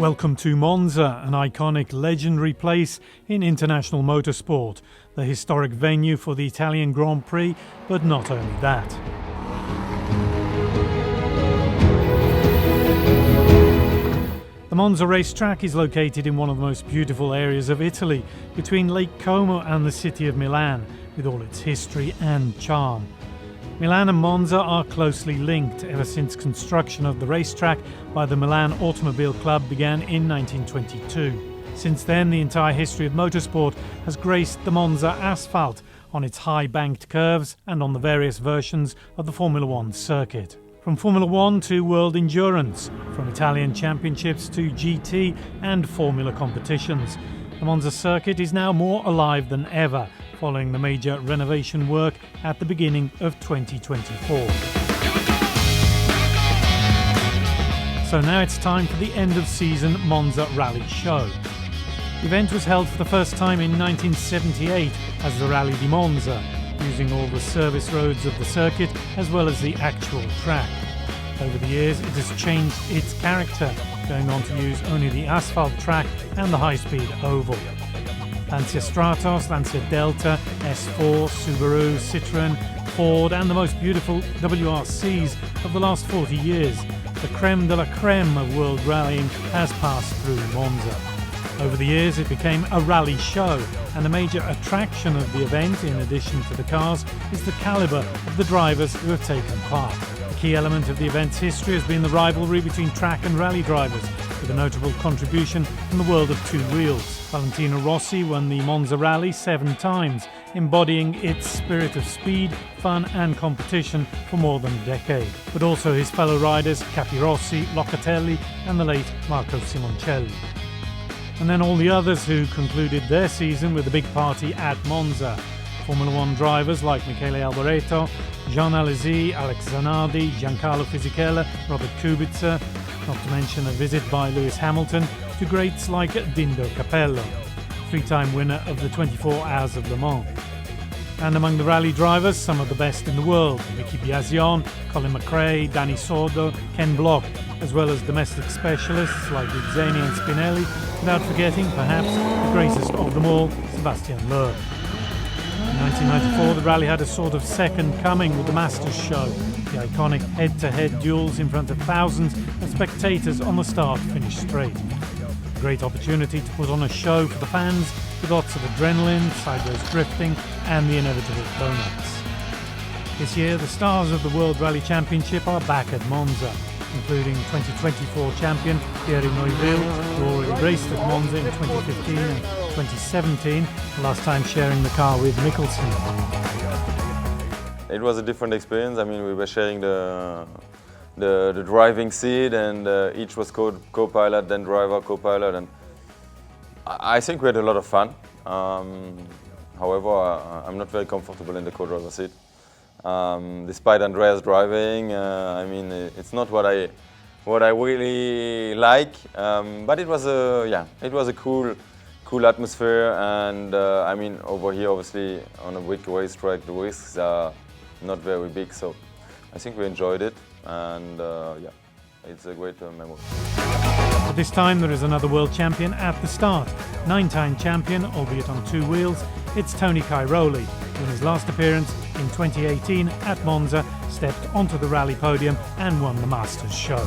Welcome to Monza, an iconic, legendary place in international motorsport, the historic venue for the Italian Grand Prix, but not only that. The Monza racetrack is located in one of the most beautiful areas of Italy, between Lake Como and the city of Milan, with all its history and charm. Milan and Monza are closely linked ever since construction of the racetrack by the Milan Automobile Club began in 1922. Since then, the entire history of motorsport has graced the Monza asphalt on its high banked curves and on the various versions of the Formula One circuit. From Formula One to World Endurance, from Italian championships to GT and Formula competitions, the Monza circuit is now more alive than ever, following the major renovation work at the beginning of 2024. So now it's time for the end of season Monza Rally Show. The event was held for the first time in 1978 as the Rally di Monza, using all the service roads of the circuit as well as the actual track. Over the years it has changed its character, going on to use only the asphalt track and the high-speed oval. Lancia Stratos, Lancia Delta, S4, Subaru, Citroën, Ford and the most beautiful WRCs of the last 40 years, the creme de la creme of world rallying has passed through Monza. Over the years it became a rally show, and a major attraction of the event, in addition to the cars, is the calibre of the drivers who have taken part. A key element of the event's history has been the rivalry between track and rally drivers, with a notable contribution from the world of two wheels. Valentino Rossi won the Monza Rally 7 times, embodying its spirit of speed, fun and competition for more than a decade. But also his fellow riders Capirossi, Locatelli and the late Marco Simoncelli. And then all the others who concluded their season with a big party at Monza. Formula One drivers like Michele Alboreto, Jean Alesi, Alex Zanardi, Giancarlo Fisichella, Robert Kubica, not to mention a visit by Lewis Hamilton, to greats like Dindo Capello, 3-time winner of the 24 Hours of Le Mans. And among the rally drivers, some of the best in the world: Mickey Biasion, Colin McRae, Danny Sordo, Ken Block, as well as domestic specialists like Izzeni and Spinelli, without forgetting, perhaps, the greatest of them all, Sebastian Loeb. In 1994, the rally had a sort of second coming with the Masters Show, the iconic head-to-head duels in front of thousands of spectators on the start-finish straight. A great opportunity to put on a show for the fans, with lots of adrenaline, sideways drifting and the inevitable donuts. This year, the stars of the World Rally Championship are back at Monza, including 2024 champion Thierry Neuville, who already raced at Monza in 2015 and 2017, the last time sharing the car with Mickelson. It was a different experience. I mean, we were sharing the driving seat, and each was co-pilot, then driver, co-pilot, and I think we had a lot of fun. However, I'm not very comfortable in the co-driver seat. Despite Andreas driving, I mean, it's not what I really like. But it was a cool atmosphere, and I mean, over here, obviously, on a big racetrack, the risks are not very big, so I think we enjoyed it, and it's a great memory. But this time there is another world champion at the start. 9-time champion, albeit on two wheels, it's Tony Cairoli, who in his last appearance in 2018 at Monza stepped onto the rally podium and won the Masters Show.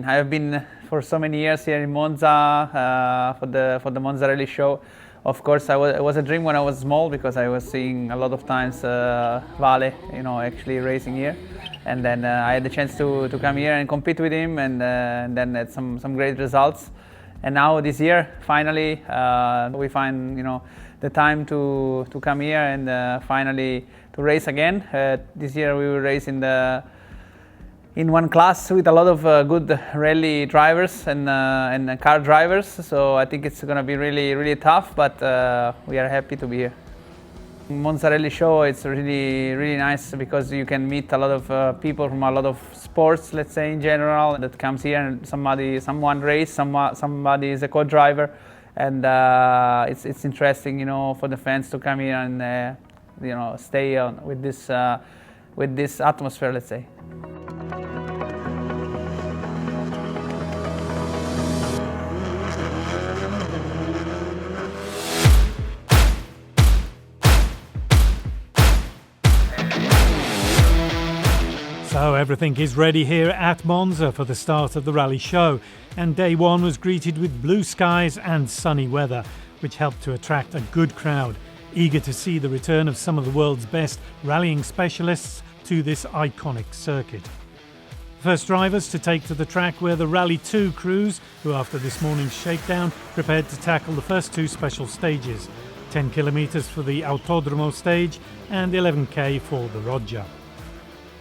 I have been for so many years here in Monza for the Monza Rally Show. Of course, it was a dream when I was small, because I was seeing a lot of times Vale, actually racing here, and then I had the chance to come here and compete with him, and then had some great results. And now this year, finally, we find the time to come here and finally to race again. This year we will race in one class with a lot of good rally drivers and car drivers, so I think it's going to be really tough, but we are happy to be here. Monza Rally Show, it's really nice because you can meet a lot of people from a lot of sports, let's say in general, that comes here, and someone race, somebody is a co-driver, and it's interesting, for the fans to come here and stay with this atmosphere, let's say. So everything is ready here at Monza for the start of the rally show, and day one was greeted with blue skies and sunny weather, which helped to attract a good crowd, eager to see the return of some of the world's best rallying specialists to this iconic circuit. The first drivers to take to the track were the Rally 2 crews, who after this morning's shakedown prepared to tackle the first two special stages, 10 kilometres for the Autodromo stage and 11k for the Roggia.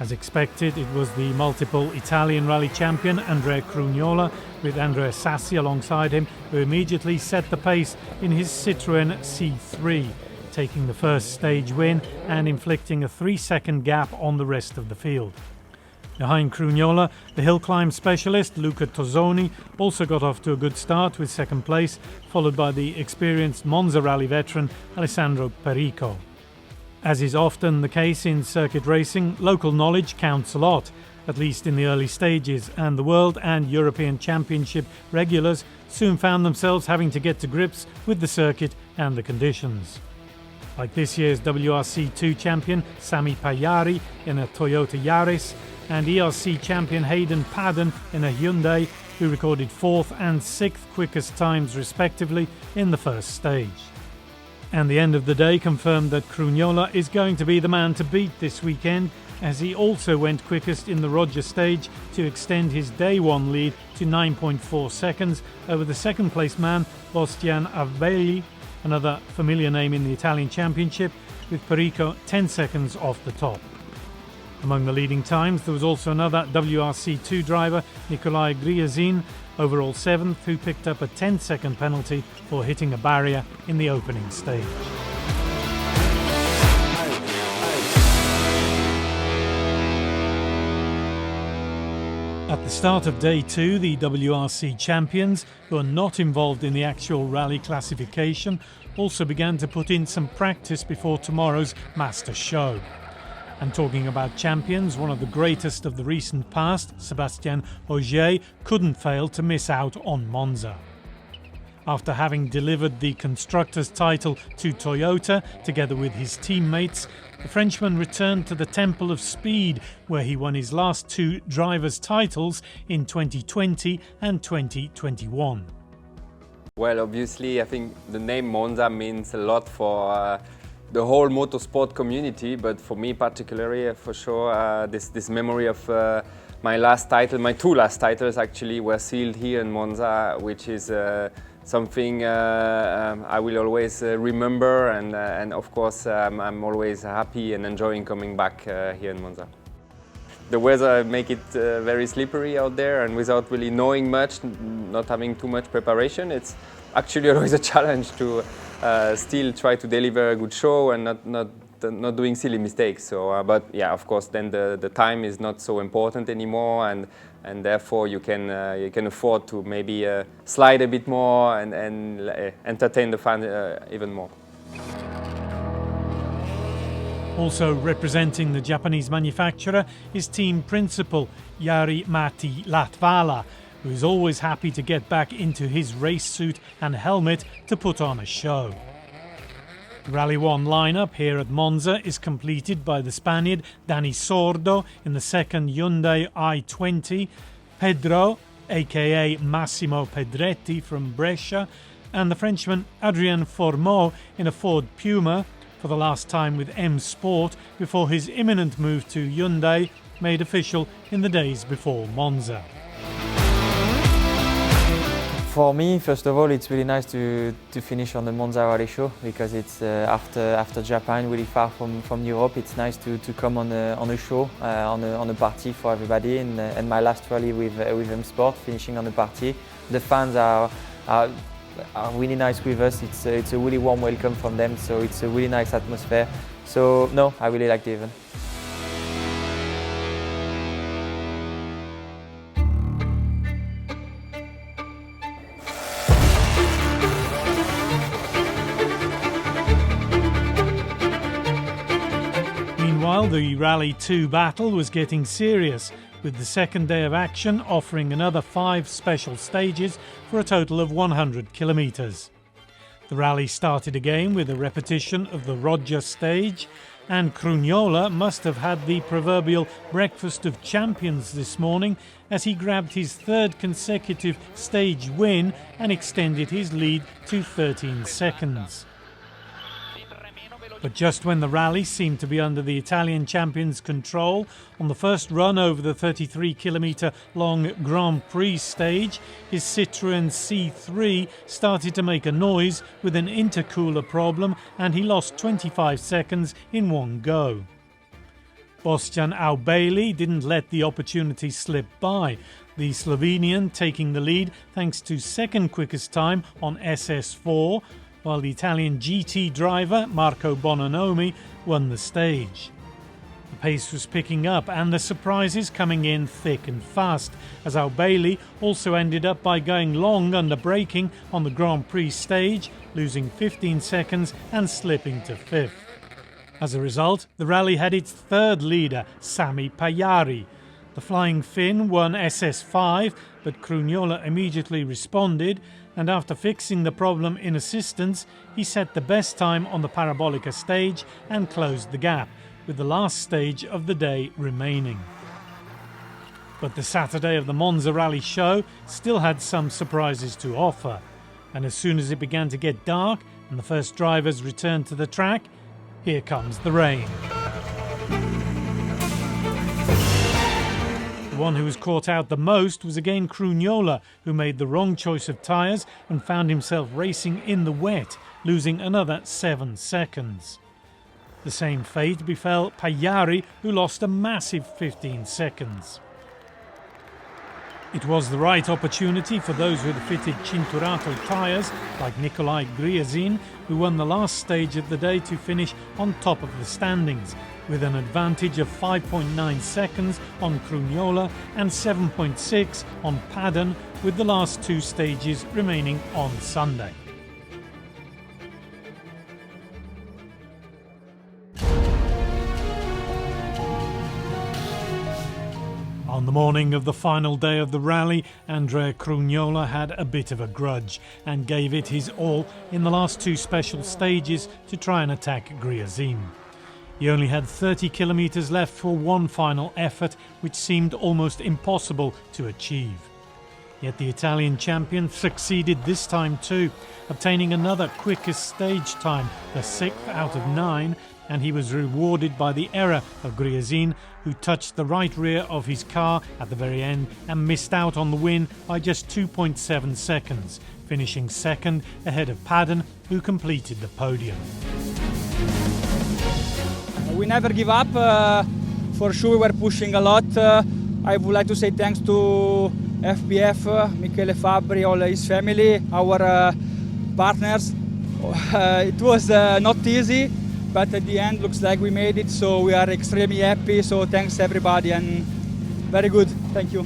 As expected, it was the multiple Italian rally champion Andrea Crugnola with Andrea Sassi alongside him who immediately set the pace in his Citroën C3, taking the first stage win and inflicting a 3-second gap on the rest of the field. Behind Crugnola, the hill climb specialist Luca Tozzoni also got off to a good start with second place, followed by the experienced Monza Rally veteran Alessandro Perico. As is often the case in circuit racing, local knowledge counts a lot, at least in the early stages, and the World and European Championship regulars soon found themselves having to get to grips with the circuit and the conditions. Like this year's WRC2 champion Sami Pajari in a Toyota Yaris, and ERC champion Hayden Padden in a Hyundai, who recorded 4th and 6th quickest times respectively in the first stage. And the end of the day confirmed that Crugnola is going to be the man to beat this weekend, as he also went quickest in the Roggia stage to extend his day one lead to 9.4 seconds over the second place man Bastian Avelli, another familiar name in the Italian Championship, with Perico 10 seconds off the top. Among the leading times there was also another WRC2 driver, Nikolai Griazin, overall 7th, who picked up a 10-second penalty for hitting a barrier in the opening stage. At the start of day 2, the WRC champions, who are not involved in the actual rally classification, also began to put in some practice before tomorrow's master show. And talking about champions, one of the greatest of the recent past, Sébastien Ogier, couldn't fail to miss out on Monza. After having delivered the constructors' title to Toyota together with his teammates, the Frenchman returned to the Temple of Speed, where he won his last two drivers' titles in 2020 and 2021. Well, obviously, I think the name Monza means a lot for the whole motorsport community, but for me particularly, for sure, this memory of my last title, my two last titles actually, were sealed here in Monza, which is something I will always remember, and of course I'm always happy and enjoying coming back here in Monza. The weather make it very slippery out there, and without really knowing much, not having too much preparation, it's actually always a challenge to still try to deliver a good show and not doing silly mistakes. So, but yeah, of course, then the time is not so important anymore, and therefore you can afford to maybe slide a bit more and entertain the fans even more. Also representing the Japanese manufacturer is team principal Jari Matti Latvala, who is always happy to get back into his race suit and helmet to put on a show. The Rally 1 lineup here at Monza is completed by the Spaniard Dani Sordo in the second Hyundai i20, Pedro, aka Massimo Pedretti from Brescia, and the Frenchman Adrien Fourmeau in a Ford Puma, for the last time with M Sport before his imminent move to Hyundai, made official in the days before Monza. For me, first of all, it's really nice to finish on the Monza Rally Show, because it's after Japan, really far from Europe. It's nice to come on a show, on a party for everybody, and my last rally with M Sport, finishing on a party. The fans are really nice with us. It's a really warm welcome from them, so it's a really nice atmosphere. So no, I really like the event. Meanwhile, the Rally 2 battle was getting serious, with the second day of action offering another 5 special stages for a total of 100 kilometres. The rally started again with a repetition of the Roggia stage, And Crugnola must have had the proverbial breakfast of champions this morning as he grabbed his third consecutive stage win and extended his lead to 13 seconds. But just when the rally seemed to be under the Italian champion's control, on the first run over the 33-kilometre long Grand Prix stage, his Citroën C3 started to make a noise with an intercooler problem and he lost 25 seconds in one go. Boštjan Aubeli didn't let the opportunity slip by, the Slovenian taking the lead thanks to second quickest time on SS4, while the Italian GT driver Marco Bononomi won the stage. The pace was picking up and the surprises coming in thick and fast, as Aubeli also ended up by going long under braking on the Grand Prix stage, losing 15 seconds and slipping to fifth. As a result, the rally had its third leader, Sami Pajari. The Flying Finn won SS5, but Crugnola immediately responded, and after fixing the problem in assistance, he set the best time on the Parabolica stage and closed the gap, with the last stage of the day remaining. But the Saturday of the Monza Rally Show still had some surprises to offer, and as soon as it began to get dark and the first drivers returned to the track, here comes the rain. The one who was caught out the most was again Crugnola, who made the wrong choice of tyres and found himself racing in the wet, losing another 7 seconds. The same fate befell Pajari, who lost a massive 15 seconds. It was the right opportunity for those who had fitted Cinturato tyres, like Nikolai Griazin, who won the last stage of the day to finish on top of the standings, with an advantage of 5.9 seconds on Crugnola and 7.6 on Padden, with the last two stages remaining on Sunday. On the morning of the final day of the rally, Andrea Crugnola had a bit of a grudge and gave it his all in the last two special stages to try and attack Griazin. He only had 30 kilometres left for one final effort, which seemed almost impossible to achieve. Yet the Italian champion succeeded this time too, obtaining another quickest stage time, the 6th out of 9, and he was rewarded by the error of Griazin, who touched the right rear of his car at the very end and missed out on the win by just 2.7 seconds, finishing second ahead of Padden, who completed the podium. We never give up. For sure, we're pushing a lot. I would like to say thanks to FBF, Michele Fabbri, all his family, our partners. It was not easy, but at the end looks like we made it, so we are extremely happy. So thanks everybody, and very good. Thank you.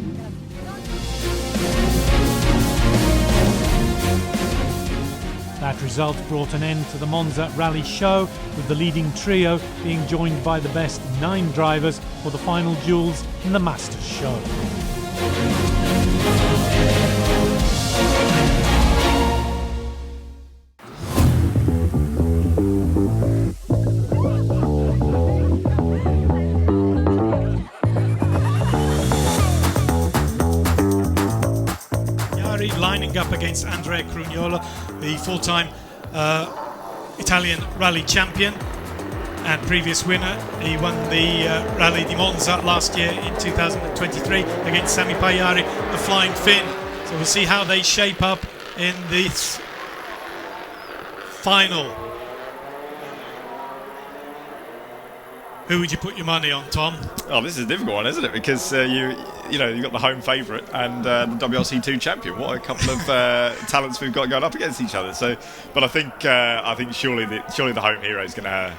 That result brought an end to the Monza Rally Show, with the leading trio being joined by the best 9 drivers for the final duels in the Masters Show. Lining up against Andrea Crugnola, the full-time Italian rally champion and previous winner. He won the Rally di Monza last year in 2023 against Sami Pajari, the Flying Finn. So we'll see how they shape up in this final. Who would you put your money on, Tom? Oh, this is a difficult one, isn't it? Because you've got the home favourite and the WRC2 champion. What a couple of talents we've got going up against each other. So, but I think surely the home hero is going to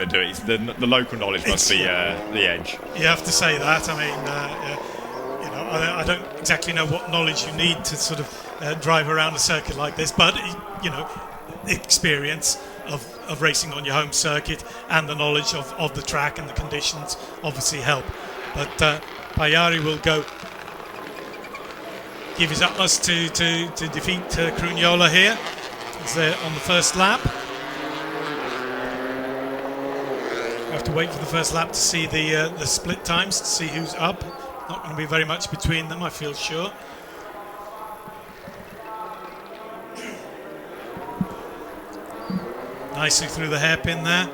do it. The local knowledge must be the edge. You have to say that. I mean, I don't exactly know what knowledge you need to sort of drive around a circuit like this, but experience of racing on your home circuit and the knowledge of the track and the conditions obviously help. But Pajari will give his utmost to defeat Crugnola here. He's there on the first lap. You have to wait for the first lap to see the split times, to see who's up. Not going to be very much between them, I feel sure. Nicely through the hairpin there.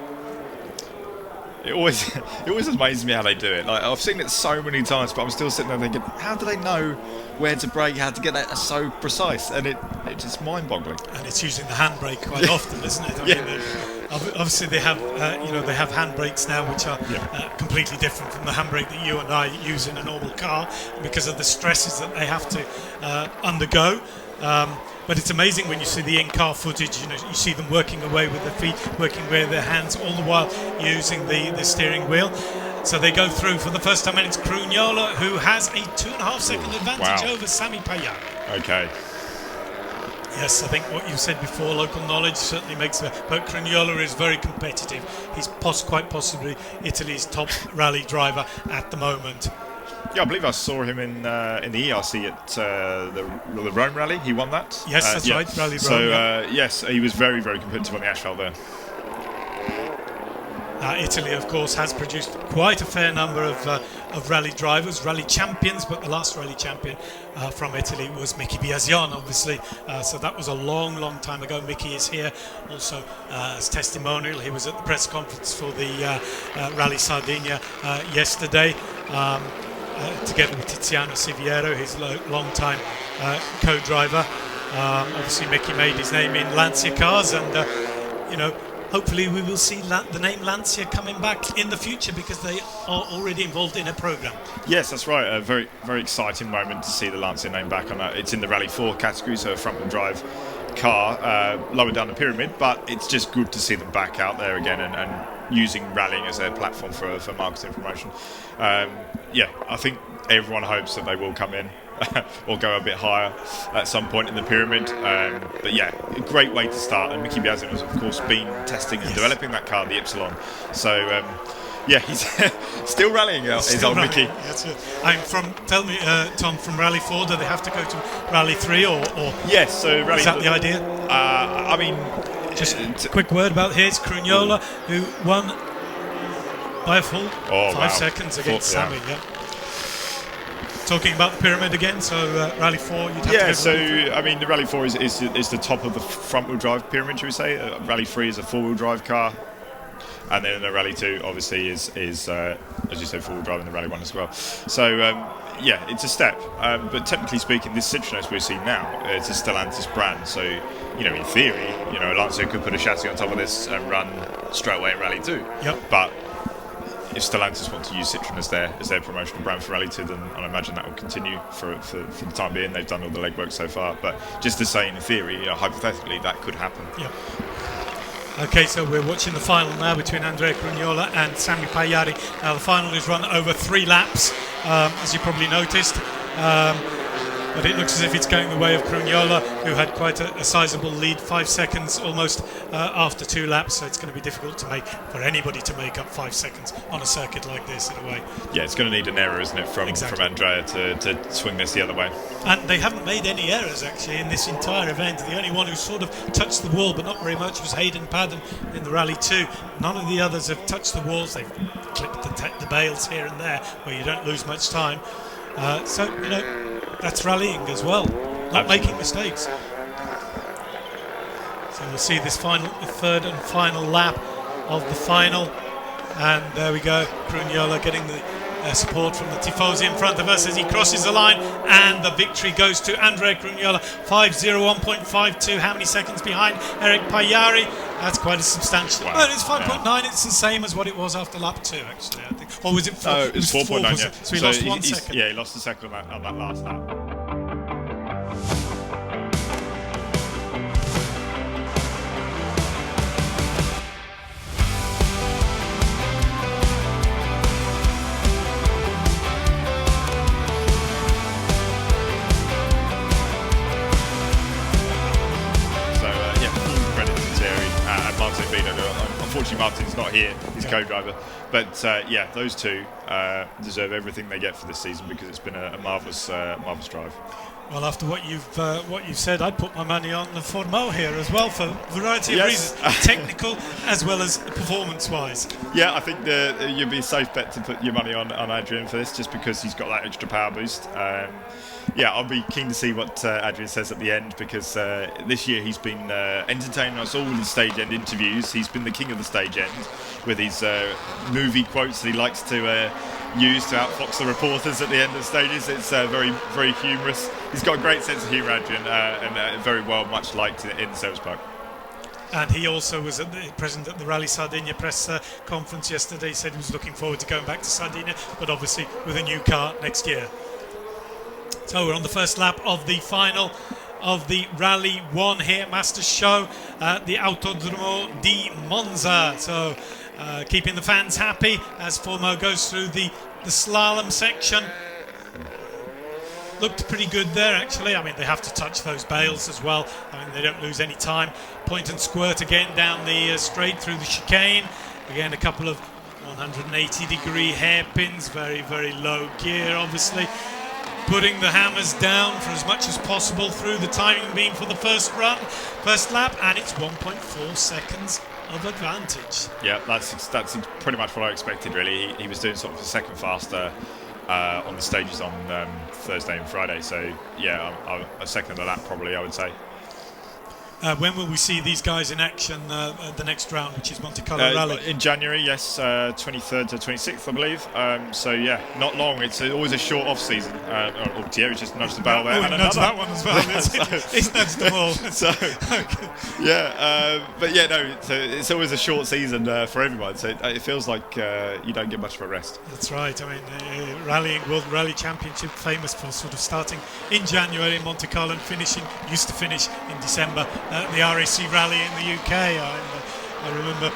It always amazes me how they do it. Like, I've seen it so many times, but I'm still sitting there thinking, how do they know where to brake, how to get that so precise? And it's just mind-boggling. And it's using the handbrake quite often, isn't it? I mean, obviously they have they have handbrakes now which are completely different from the handbrake that you and I use in a normal car because of the stresses that they have to undergo. But it's amazing when you see the in-car footage. You see them working away with their feet, working with their hands, all the while using the steering wheel. So they go through for the first time, and it's Crugnola who has a 2.5 second advantage over Sami Pagliari. Okay. Yes, I think what you said before, local knowledge certainly makes it. But Crugnola is very competitive. He's quite possibly Italy's top rally driver at the moment. Yeah, I believe I saw him in the ERC at the Rome Rally. He won that. Yes, that's right, Rally Rome. So, yes, he was very, very competitive on the asphalt there. Italy, of course, has produced quite a fair number of rally drivers, rally champions, but the last rally champion from Italy was Mickey Biasion, obviously. So that was a long, long time ago. Mickey is here also as testimonial. He was at the press conference for the Rally Sardinia yesterday. Together with Tiziano Siviero, his long-time co-driver. Obviously, Mickey made his name in Lancia cars, and hopefully we will see the name Lancia coming back in the future because they are already involved in a program. Yes, that's right. A very, very exciting moment to see the Lancia name back on that. It's in the Rally 4 category, so a front-wheel drive car lower down the pyramid, but it's just good to see them back out there again and using rallying as their platform for marketing promotion. I think everyone hopes that they will come in or go a bit higher at some point in the pyramid. But yeah, a great way to start. And Mickey Biasin has, of course, been testing and developing that car, the Ypsilon. So he's still rallying out. Is old Mickey. That's it. Tell me, Tom, from Rally 4, do they have to go to Rally 3 or yes? So Rally. Is that the idea? I mean, just a quick word about here. It's Crugnola who won by a full 5 seconds against Sami. Yeah. Talking about the pyramid again, so Rally 4, you'd have to go so I mean, the Rally 4 is the top of the front-wheel drive pyramid, should we say? Rally 3 is a four-wheel drive car, and then the Rally 2 obviously is as you said, four-wheel drive in the Rally 1 as well. So it's a step, but technically speaking, this Citroen as we're seeing now, it's a Stellantis brand, so in theory, Lancia could put a chassis on top of this and run straight away in Rally 2. Yep. But if Stellantis want to use Citroen as their promotional brand for Rally 2, then I imagine that will continue for the time being. They've done all the legwork so far, but just to say in theory, hypothetically, that could happen. Yeah. Okay, so we're watching the final now between Andrea Crugnola and Sami Pagliari. Now the final is run over 3 laps, as you probably noticed. But it looks as if it's going the way of Crugnola, who had quite a sizable lead, 5 seconds almost after 2 laps. So it's going to be difficult for anybody to make up 5 seconds on a circuit like this in a way. Yeah, it's going to need an error, isn't it, from Andrea to swing this the other way. And they haven't made any errors actually in this entire event. The only one who sort of touched the wall, but not very much, was Hayden Padden in the Rally 2. None of the others have touched the walls. They've clipped the bales here and there, where you don't lose much time. That's rallying as well, not making mistakes. So we'll see this the third and final lap of the final, and there we go, Crugnola getting the support from the Tifosi in front of us as he crosses the line, and the victory goes to Andrea Crugnola, 5:01.52. How many seconds behind Eric Pagliari? That's quite a substantial. Wow. Well, it's 5.9. It's the same as what it was after lap 2, actually, I think. Or was it 4? No, it was 4.9. Yeah. So he lost 1 second. Yeah, he lost a second on that last lap. Unfortunately, Martin's not here, his co-driver. But those two deserve everything they get for this season because it's been a marvellous drive. Well, after what you've said, I'd put my money on the Formo here as well for a variety of reasons, technical as well as performance-wise. Yeah, I think you'd be a safe bet to put your money on Adrian for this, just because he's got that extra power boost. Yeah, I'll be keen to see what Adrian says at the end, because this year he's been entertaining us all with his stage end interviews. He's been the king of the stage end with his movie quotes that he likes to use to outfox the reporters at the end of stages. It's very, very humorous. He's got a great sense of humour, Adrian, and very well much liked in the Service Park. And he also was present at the Rally Sardinia press conference yesterday. He said he was looking forward to going back to Sardinia, but obviously with a new car next year. So we're on the first lap of the final of the Rally 1 here, Masters Show at the Autodromo di Monza. So keeping the fans happy as Formo goes through the slalom section. Looked pretty good there, actually. I mean, they have to touch those bales as well. I mean, they don't lose any time. Point and squirt again down the straight through the chicane. Again, a couple of 180-degree hairpins. Very, very low gear, obviously. Putting the hammers down for as much as possible through the timing beam for the first lap, and it's 1.4 seconds of advantage. Yeah, that's pretty much what I expected, really. He was doing sort of a second faster on the stages on Thursday and Friday, so yeah, a second of that probably, I would say. When will we see these guys in action the next round, which is Monte Carlo Rally? In January, yes, 23rd to 26th, I believe. So yeah, not long. It's always a short off season. Thierry just nudged the bell there. Oh, he nudged that one as well. He's nudged them all. So yeah, but yeah, no. So it's always a short season for everyone. So it feels like you don't get much of a rest. That's right. I mean, rallying World Rally Championship, famous for sort of starting in January in Monte Carlo and used to finish in December. The RAC Rally in the UK. I remember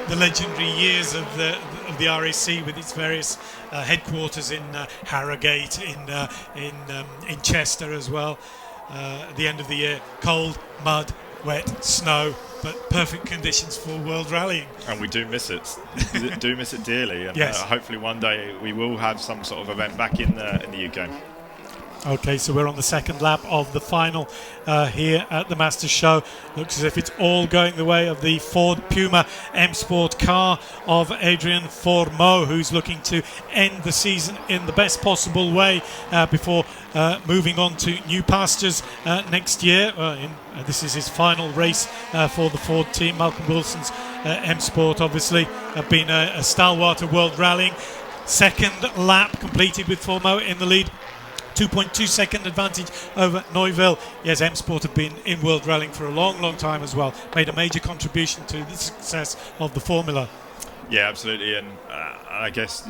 the legendary years of the RAC with its various headquarters in Harrogate, in Chester as well. At the end of the year, cold, mud, wet, snow, but perfect conditions for world rallying. And we do miss it. Do miss it dearly. And yes. Hopefully one day we will have some sort of event back in the UK. Okay, so we're on the second lap of the final here at the Masters Show. Looks as if it's all going the way of the Ford Puma M Sport car of Adrian Formeau, who's looking to end the season in the best possible way before moving on to new pastures next year. This is his final race for the Ford team. Malcolm Wilson's M Sport obviously have been a stalwart of world rallying. Second lap completed with Formeau in the lead. 2.2 second advantage over Neuville. Yes, M Sport have been in world rallying for a long, long time as well. Made a major contribution to the success of the formula. Yeah, absolutely. And I guess,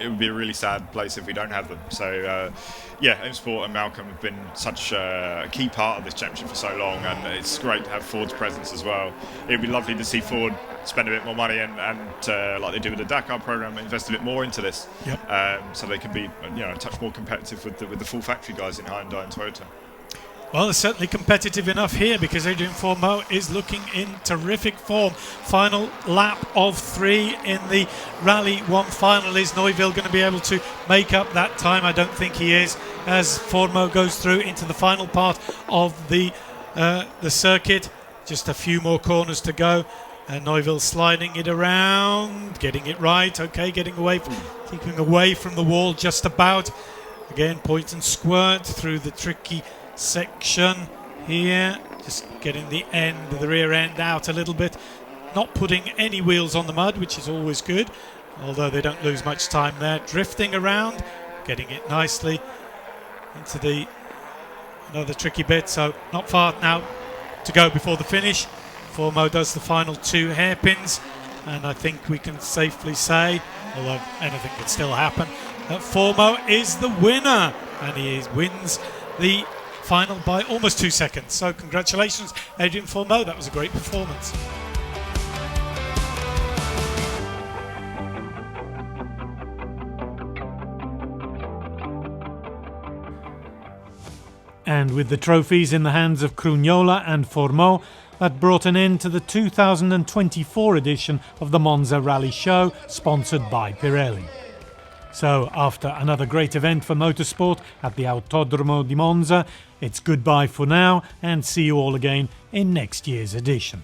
it would be a really sad place if we don't have them. So, M Sport and Malcolm have been such a key part of this championship for so long, and it's great to have Ford's presence as well. It would be lovely to see Ford spend a bit more money and like they do with the Dakar program, invest a bit more into this. Yep. So they can be a touch more competitive with the full factory guys in Hyundai and Toyota. Well, they're certainly competitive enough here because Adrian Formeau is looking in terrific form. Final lap of 3 in the Rally 1 final. Is Neuville going to be able to make up that time? I don't think he is, as Formeau goes through into the final part of the circuit. Just a few more corners to go. Neuville sliding it around, getting it right. Okay, keeping away from the wall just about. Again, point and squirt through the tricky section here, just getting the rear end out a little bit, not putting any wheels on the mud, which is always good, although they don't lose much time there. Drifting around, getting it nicely into another tricky bit, so not far now to go before the finish. Formeau does the final 2 hairpins, and I think we can safely say, although anything could still happen, that Formeau is the winner, and he wins the final by almost 2 seconds. So congratulations, Adrian Formeau. That was a great performance. And with the trophies in the hands of Crugnola and Formeau, That brought an end to the 2024 edition of the Monza Rally Show, sponsored by Pirelli. So, after another great event for motorsport at the Autodromo di Monza, it's goodbye for now and see you all again in next year's edition.